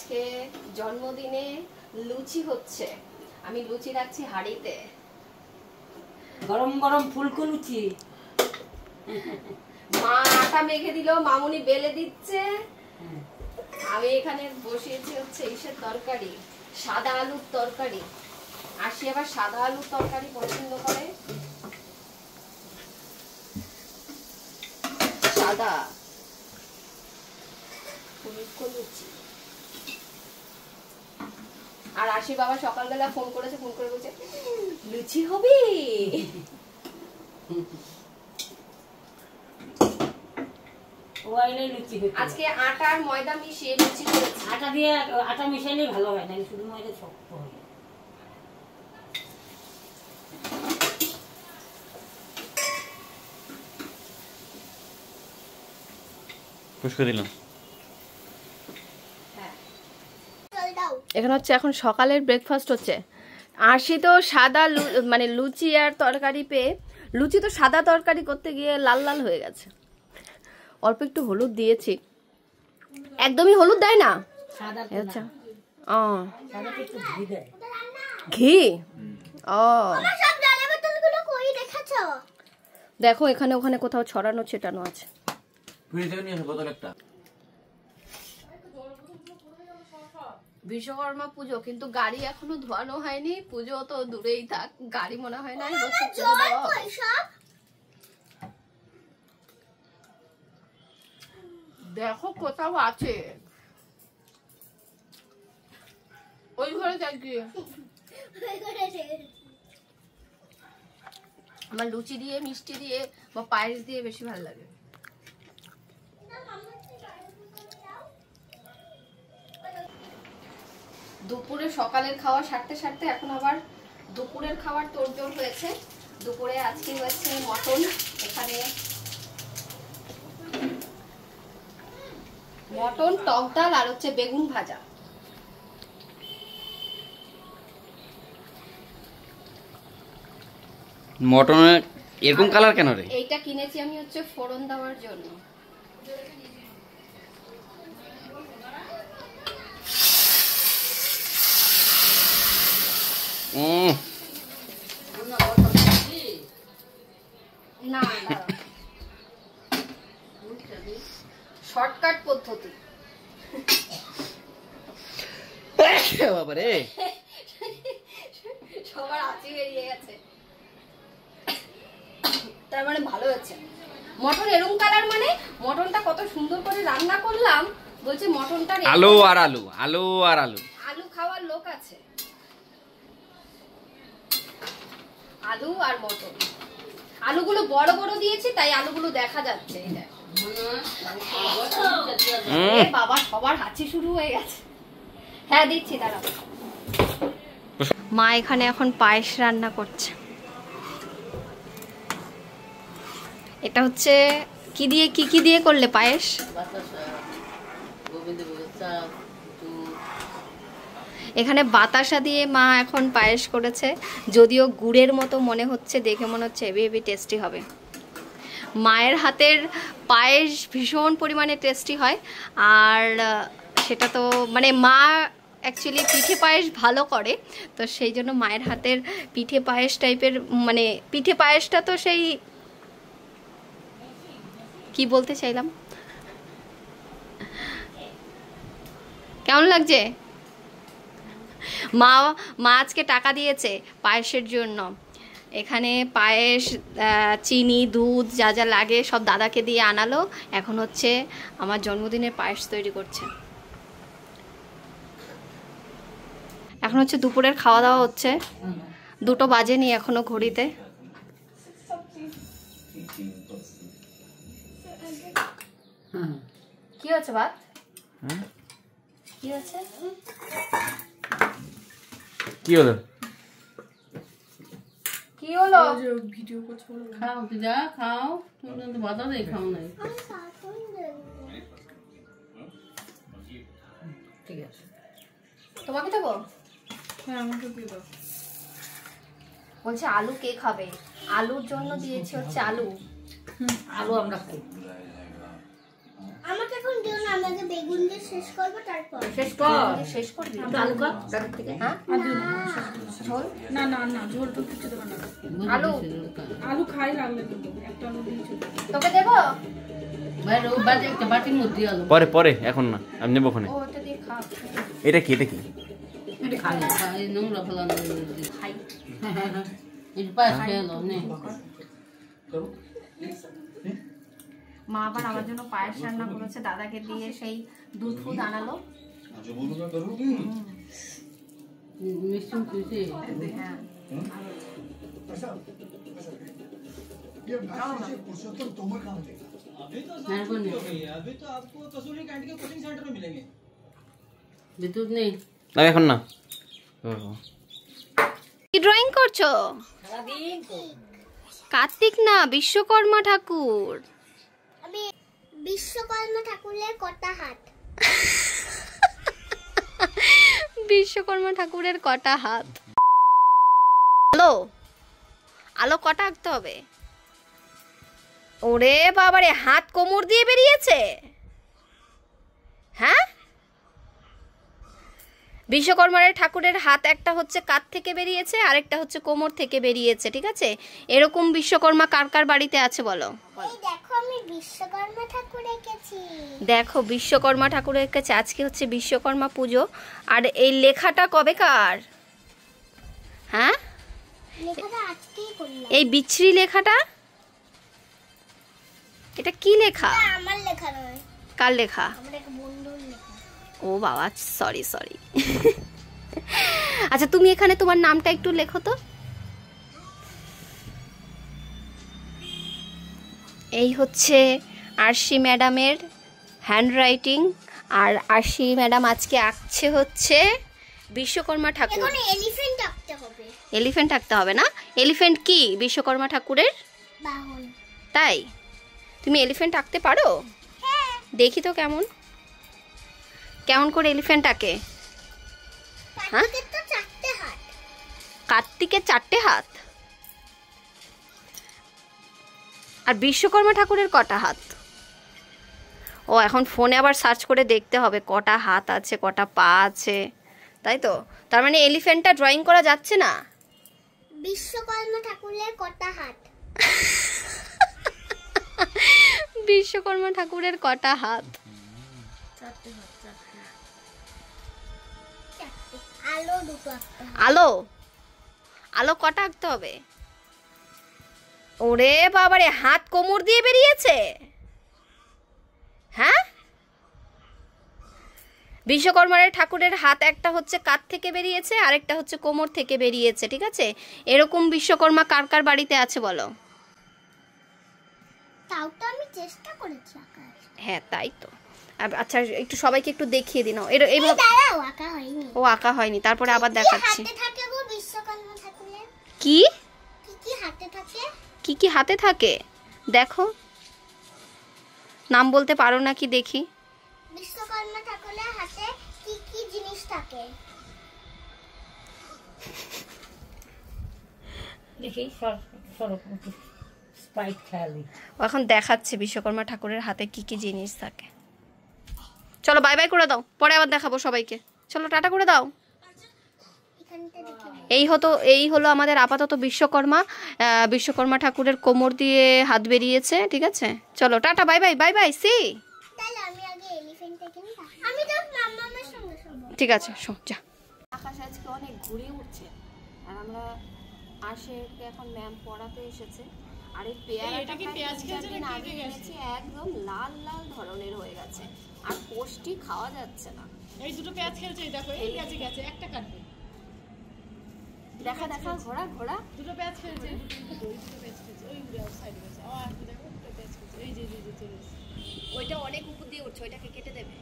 আজকে জন্মদিনে লুচি হচ্ছে, আমি লুচি রাখছি হাঁড়িতে। গরম গরম ফুলকো লুচি। মা আটা মেখে দিল, মামুনি বেলে দিচ্ছে, আমি এখানে বসিয়েছি হচ্ছে ইসের তরকারি, সাদা আলুর তরকারি। আসি আবার সাদা আলুর তরকারি পছন্দ করে। সাদা ফুলকো লুচি। আর আসি বাবা সকালবেলা ফোন করেছে, ফোন করে বলছে লুচি হবে। আজকে আটা আর ময়দা মিশিয়ে লুচি করেছি। আটা দিয়ে আটা মিশাইলেই ভালো হয়, না শুধু ময়দা শক্ত হয়। পুষ্প দিলাম। এখানে হচ্ছে এখন সকালের ব্রেকফাস্ট হচ্ছে। আরশি তো সাদা মানে লুচি আর তরকারি পেয়ে, লুচি তো সাদা তরকারি করতে গিয়ে লাল লাল হয়ে গেছে। অল্প একটু হলুদ দিয়েছি, একদমই হলুদ দেয় না। আচ্ছা, ও ঘি, ও দেখো এখানে ওখানে কোথাও ছড়ানো ছেটানো আছে। বিশ্বকর্মা পুজো, কিন্তু গাড়ি এখনো ধোয়ানো হয়নি। পুজো তো দূরেই থাক, গাড়ি মনে হয় না দেখো কোথাও আছে ওই ঘরে যাই গিয়ে। আমার লুচি দিয়ে, মিষ্টি দিয়ে বা পায়েস দিয়ে বেশি ভালো লাগে। দুপুরে সকালের খাওয়া সারতে সারতে এখন আবার দুপুরের খাবার তোড়জোড় হয়েছে। দুপুরে আজকে হচ্ছে মটন, এখানে মটন, টক ডাল আর হচ্ছে বেগুন ভাজা। মটনের এরকম কালার কেন রে? এইটা কিনেছি আমি হচ্ছে ফোড়ন দেওয়ার জন্য। না শর্টকাট পদ্ধতি। বাবারে, সবার হাঁচি বেরিয়ে গেছে। তার মানে ভালো হয়েছে। মটন এরকম কালার মানে মটনটা কত সুন্দর করে রান্না করলাম। বলছে মটনটা আলু আর আলু, আলু আর আলু, আলু খাওয়ার লোক আছে। আলু আর মটন, আলুগুলো বড় বড় দিয়েছি তাই আলুগুলো দেখা যাচ্ছে। এই দেখ বাবা, সবার হাঁচি শুরু হয়ে গেছে। হ্যাঁ দিচ্ছি, দাঁড়াও। মা এখানে এখন পায়েস রান্না করছে। এটা হচ্ছে কি দিয়ে, কি দিয়ে করলে পায়েস? এখানে বাতাসা দিয়ে মা এখন পায়েস করেছে। যদিও গুড়ের মতো মনে হচ্ছে, দেখে মনে হচ্ছে হেভি হেভি টেস্টি হবে। মায়ের হাতের পায়েস ভীষণ পরিমাণে টেস্টি হয়। আর সেটা তো মানে মা অ্যাকচুয়ালি পিঠে পায়েস ভালো করে, তো সেই জন্য মায়ের হাতের পিঠে পায়েস টাইপের, মানে পিঠে পায়েসটা তো সেই কি বলতে চাইলাম, কেমন লাগছে? মা আজকে টাকা দিয়েছে পায়েসের জন্য। এখানে পায়েস, চিনি, দুধ যা যা লাগে সব দাদাকে দিয়ে আনালো। এখন হচ্ছে আমার জন্মদিনের পায়েস তৈরি করছে। এখন হচ্ছে দুপুরের খাওয়া দাওয়া হচ্ছে। 2টো বাজেনি এখনো ঘড়িতে। কি হচ্ছে ভাত? কি হচ্ছে? কি হলো? কি হলো? ভিডিও করছো, খাও যা খাও, তুমি তো বাধা দেই খাও নাই। ঠিক আছে, তোমাকে দেবো? হ্যাঁ আমাকে দিয়ে দাও। বলছে আলু কে খাবে, আলুর জন্য দিয়েছি হচ্ছে আলু। আলু আমরা খাই। আমাকে এখন দিও না, আমি আগে বেগুন দিয়ে শেষ করবো তারপর। শেষ কর। শেষ করবি একটু আলু কর তার থেকে। হ্যাঁ ঝোল না না না, ঝোল তো কিছু দেবো না। আলু আলু খাই লাগলে দেবো, একটা আলু দিয়ে ছোট। তোকে দেবো? বাইরে ও বাজে একটা বাটির মধ্যে আলো পরে পরে এখন না, আমি নেবো ওখানে। ও ওটা দিয়ে খা। এটা কি এটা কি? এটা খালি। এই নোংরা ফেলানো খাই এই পাশ খেলো নে মা আবার আমার জন্য পায়েস রান্না করেছে, দাদাকে দিয়ে সেই দুধ ফুদ আনালো। মিষ্টি খুশি হ্যাঁ বিদ্যুৎ নেই না এখন না। কি ড্রয়িং করছো? সারাদিন তো। কার্তিক না, বিশ্বকর্মা ঠাকুর। আমি বিশ্বকর্মা ঠাকুরের কটা হাত? বিশ্বকর্মা ঠাকুরের কটা হাত? আলো আলো কটা আঁকতে হবে? ওরে বাবারে, হাত কোমর দিয়ে বেরিয়েছে। হ্যাঁ, বিশ্বকর্মার ঠাকুরের হাত একটা হচ্ছে কাঁধ থেকে বেরিয়েছে, আরেকটা হচ্ছে কোমর থেকে বেরিয়েছে। ঠিক আছে, এরকম বিশ্বকর্মা কার কার বাড়িতে আছে বলো? এই দেখো আমি বিশ্বকর্মা ঠাকুর এঁকেছি। দেখো বিশ্বকর্মা ঠাকুরের কাছে আজকে হচ্ছে বিশ্বকর্মা পুজো। আর এই লেখাটা কবেকার? হ্যাঁ, লেখাটা আজকেই করলাম। এই বিচ্ছিরি লেখাটা, এটা কি লেখা? এটা আমার লেখা নয়, কার লেখা? আমার এক বন্ধুর লেখা। ও বাবা, সরি সরি। আচ্ছা তুমি এখানে তোমার নামটা একটু লেখো তো। এই হচ্ছে আরশি ম্যাডামের হ্যান্ডরাইটিং। আর আরশি ম্যাডাম আজকে আঁকছে হচ্ছে বিশ্বকর্মা ঠাকুর। এখন এলিফ্যান্ট আঁকতে হবে। এলিফ্যান্ট আঁকতে হবে না? এলিফ্যান্ট কি বিশ্বকর্মা ঠাকুরের? বাহন। তাই তুমি এলিফ্যান্ট আঁকতে পারো? হ্যাঁ। দেখি তো কেমন কেমন করে এলিফ্যান্ট আঁকে। হ্যাঁ, কার্তিকের তো 4টে হাত। কার্তিকের 4টে হাত, আর বিশ্বকর্মা ঠাকুরের কটা হাত? ও এখন ফোনে আবার সার্চ করে দেখতে হবে কটা হাত আছে, কটা পা আছে, তাই তো? তার মানে এলিফ্যান্টটা ড্রয়িং করা যাচ্ছে না। বিশ্বকর্মা ঠাকুরের কটা হাত? বিশ্বকর্মা ঠাকুরের কটা হাত? 4টে। আলো দুটো আঁকতে হবে। আলো আলো কটা আঁকতে হবে? ওরে বাবারে, হাত কোমর দিয়ে বেরিয়েছে। হ্যাঁ, বিশ্বকর্মার ঠাকুরের হাত একটা হচ্ছে কাঁধ থেকে বেরিয়েছে, আরেকটা হচ্ছে কোমর থেকে বেরিয়েছে। ঠিক আছে, এরকম বিশ্বকর্মা কার কার বাড়িতে আছে বলো? তাও তো আমি চেষ্টা করেছি আঁকার। হ্যাঁ তাই তো। আচ্ছা একটু সবাইকে একটু দেখিয়ে দিন। এইভাবে দাঁড়াও, আঁকা হয়নি। ও আঁকা হয়নি, তারপরে আবার কি দেখাচ্ছি। হাতে থাকে গো বিশ্বকর্মা ঠাকুরের? কি কি হাতে থাকে? কি কি হাতে থাকে দেখো, নাম বলতে পারো নাকি দেখি? বিশ্বকর্মা ঠাকুরের হাতে কি কি জিনিস থাকে? দেখি সরো স্প্রাইট খেয়ালি। ও এখন দেখাচ্ছে বিশ্বকর্মা ঠাকুরের হাতে কি কি জিনিস থাকে। চলো বাই বাই করে দাও, পরে আবার দেখাবো সবাইকে। চলো টাটা করে দাও। এখানটা দেখি। এই হলো আমাদের আপাতত বিশ্বকর্মা। বিশ্বকর্মা ঠাকুরের কোমর দিয়ে হাত বেরিয়েছে। ঠিক আছে, চলো টাটা, bye bye, bye bye, see. তাহলে আমি আগে এলিফ্যান্টটা কিনি, আমি তো মাম্মামের সঙ্গে শোবো। ঠিক আছে, শো যা। আকাশ আজকে অনেক ঘুরে উঠছে, আর আমরা আশেকে এখন ম্যাম পড়াতে এসেছে। আর এই পেয়ারাটা আগে এনেছি, একদম লাল লাল ধরনের হয়ে গেছে, আর পোস্টই খাওয়া যাচ্ছে না। এই দুটো পেঁয়াজ খেলছে, দেখো এই গেছে গেছে একটা কাটবে। দেখা দেখা ঘোড়া ঘোড়া দুটো পেঁয়াজ খেলছে, দুটো পেঁয়াজ খেলছে, ওই সাইডে গেছে। আর দেখো দুটো পেঁয়াজ খেলছে, এই যে চলে এসেছে। ওইটা অনেক উপর দিয়ে উঠছে, ওইটাকে কেটে দেবে।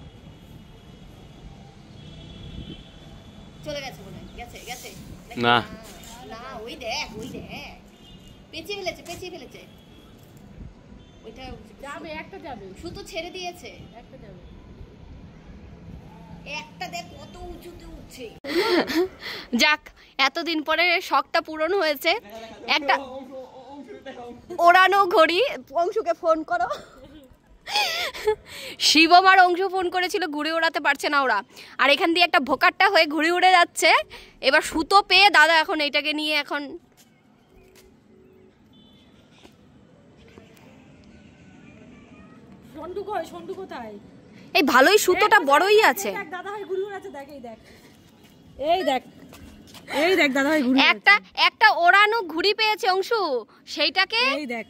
চলে গেছে মনে হয়, গেছে গেছে না না, ওই দেখ পেঁচিয়ে ফেলেছে ওইটা যাবে, একটা যাবে, সুতো ছেড়ে দিয়েছে, একটা যাবে। একটা দেখ কত উঁচুতে উঠছে। যাক, এতদিন পরে শখটা পূরণ হয়েছে। একটা ওড়ানো ঘড়ি, অংশুকে ফোন করো। শিবম আর অংশু ফোন করেছিল, ঘুড়ি ওড়াতে পারছে না ওরা, আর এখান দিয়ে একটা ভোকাট্টা হয়ে ঘুড়ি উড়ে যাচ্ছে। এবার সুতো পেয়ে দাদা এখন এইটাকে নিয়ে এখন সন্টু কোথায়? এই ভালোই সুতোটা বড়ই আছে। দাদা ভাই ঘুরে আছে, দেখ এই দেখ, এই দেখ, এই দেখ দাদা ভাই ঘুরে একটা ওড়ানো ঘুড়ি পেয়েছে অংশু, সেইটাকে এই দেখ,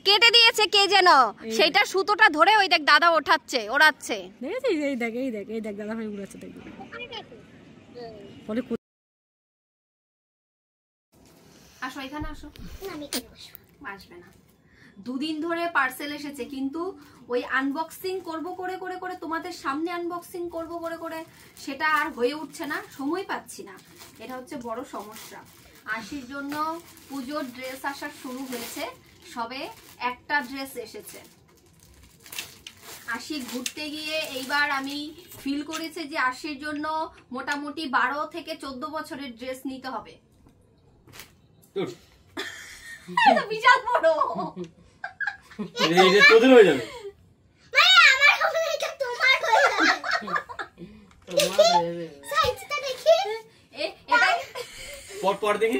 কেটে দিয়েছে কে যেন, সেইটা সুতোটা ধরে ওই দেখ দাদা ওড়াচ্ছে। দেখেছিস? এই দেখ, এই দেখ, এই দেখ দাদা ভাই ঘুরে আছে, দেখ বলে আসো এখানে আসো। আমি এখানে বসবো। আসবে না, দুদিন ধরে পার্সেল এসেছে, কিন্তু ওই আনবক্সিং করব করে করে করে তোমাদের সামনে আনবক্সিং করব করে করে সেটা আর হয়ে উঠছে না, সময় পাচ্ছি না। এটা হচ্ছে বড় সমস্যা। আশির জন্য পুজোর ড্রেস আসা শুরু হয়েছে, সবে একটা ড্রেস এসেছে। আশি ঘুরতে গিয়ে এইবার আমি ফিল করেছি যে আশির জন্য মোটামুটি 12 থেকে 14 বছরের ড্রেস নিতে হবে। এটা বিশাল বড়, এই যে তোদের হয়ে যাবে। ভাই আমার হবে না, এটা তোমার হয়ে যাবে। সাইজটা দেখি। এটাই পর দেখি,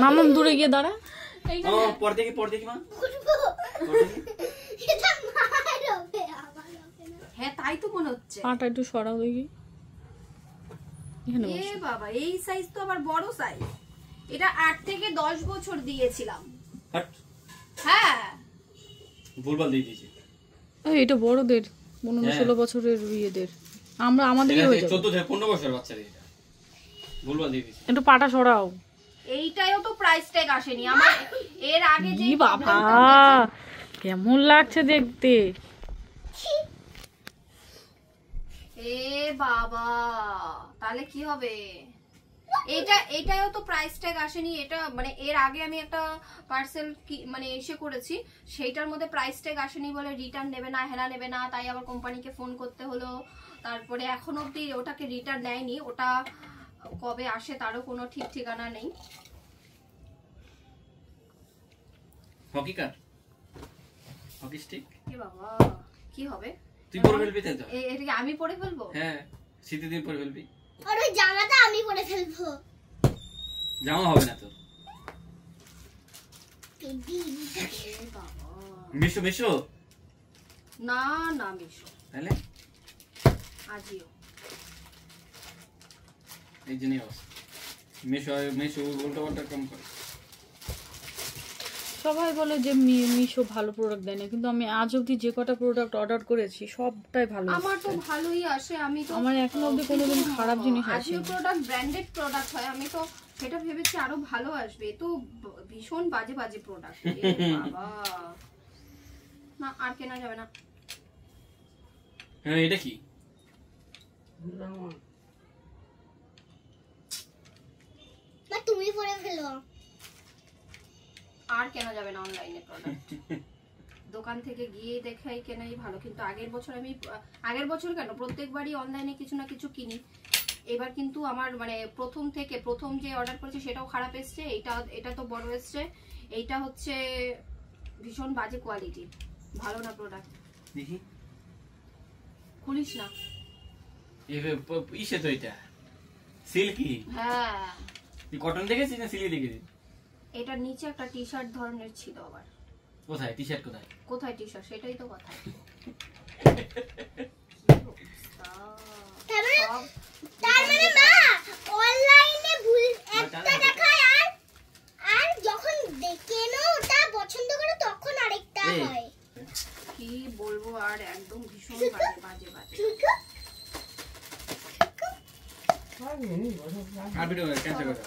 মামাম দূরে গিয়ে দাঁড়া। পর দেখি মা। উঠবো। এটা মায়ের হবে, আমার হবে না। হ্যাঁ তাই তো মনে হচ্ছে। পাটা একটু সরাও দেখি। এখানে এ বাবা, এই সাইজ তো আবার বড় সাইজ। এটা 8 থেকে 10 বছর দিয়েছিলাম। হাট, হ্যাঁ ভুলভাল দিয়ে দিয়েছি। এটা বড়দের 15-16 বছরের ইয়েদের, আমরা আমাদের হয়ে যাবে। 14 থেকে 15 বছর বাচ্চাদের এটা ভুলভাল দিয়ে দিয়েছি। একটু পাটা সরাও। এইটাও তো প্রাইস ট্যাগ আসেনি আমার, এর আগে যে ই বাবা কেমন লাগছে দেখতে। এ বাবা, তাহলে কি হবে? এটাও তো প্রাইস ট্যাগ আসেনি। এটা মানে এর আগে আমি একটা পার্সেল মানে এসে করেছি, সেইটার মধ্যে প্রাইস ট্যাগ আসেনি বলে রিটার্ন নেবে না, হেনা নেবে না, তাই আবার কোম্পানিকে ফোন করতে হলো। তারপরে এখন অবধি ওটাকে রিটার্ন নেয়নি, ওটা কবে আসে তারও কোনো ঠিক ঠিকানা নেই। হকি কার, হকি স্টিক। এ বাবা, কি হবে? তুই পরে ফেলবি তাই তো? এটা কি আমি পরে ফেলবো? হ্যাঁ, শীতের দিন পরে ফেলবি। আর ওই জামাটা আমি পরে ফেলবো। জামা হবে না তো। এ বাবা, মিশো না না মিশো, তাহলে আজিও। এই জন্যই অবস্থা। মিশো উল্টো পাল্টা কম করে। সবাই বলে যে মিশো ভালো প্রোডাক্ট দেয় না, কিন্তু আমি আজ অবধি যে কটা প্রোডাক্ট অর্ডার করেছি সবটাই ভালো। আমার তো ভালোই আসে, আমি তো আমার এখনো অবধি কোনোদিন খারাপ জিনিস আসেনি। আজিও প্রোডাক্ট ব্র্যান্ডেড প্রোডাক্ট হয়, আমি তো সেটা ভেবেছি আরো ভালো আসবে। তো ভীষণ বাজে বাজে প্রোডাক্ট। বাবা, না আর কেনা যাবে না। হ্যাঁ, এটা কি? মা তুমি পরে ফেলো। আর কেনা যাবে না অনলাইনে প্রোডাক্ট, দোকান থেকে গিয়ে দেখাই কেনাই ভালো। কিন্তু আগের বছর কেন প্রত্যেকবারই অনলাইনে কিছু না কিছু কিনি। এবার কিন্তু আমার মানে প্রথম যে অর্ডার করেছি সেটাও খারাপ এসছে, এটা তো বড় এসছে, এইটা হচ্ছে ভীষণ বাজে কোয়ালিটি, ভালো না প্রোডাক্ট। দেখি, খুলিস না। ইসে তো এটা সিল্কি। হ্যাঁ, তুই কটন দেখেছিস না সিল্কি দেখেছিস? এটার নিচে একটা টি শার্ট ধরনের ছিল। আবার কোথায় টি শার্ট? কোথায় টি শার্ট? সেটাই তো কথা। তার মানে মা অনলাইনে ভুল একটা দেখায়, আর যখন কেনো ওটা পছন্দ করো তখন আরেকটা হয়। কি বলবো আর, একদম ভীষণ বাজে বাজে। আর ভিডিও ক্যান্সেল করো।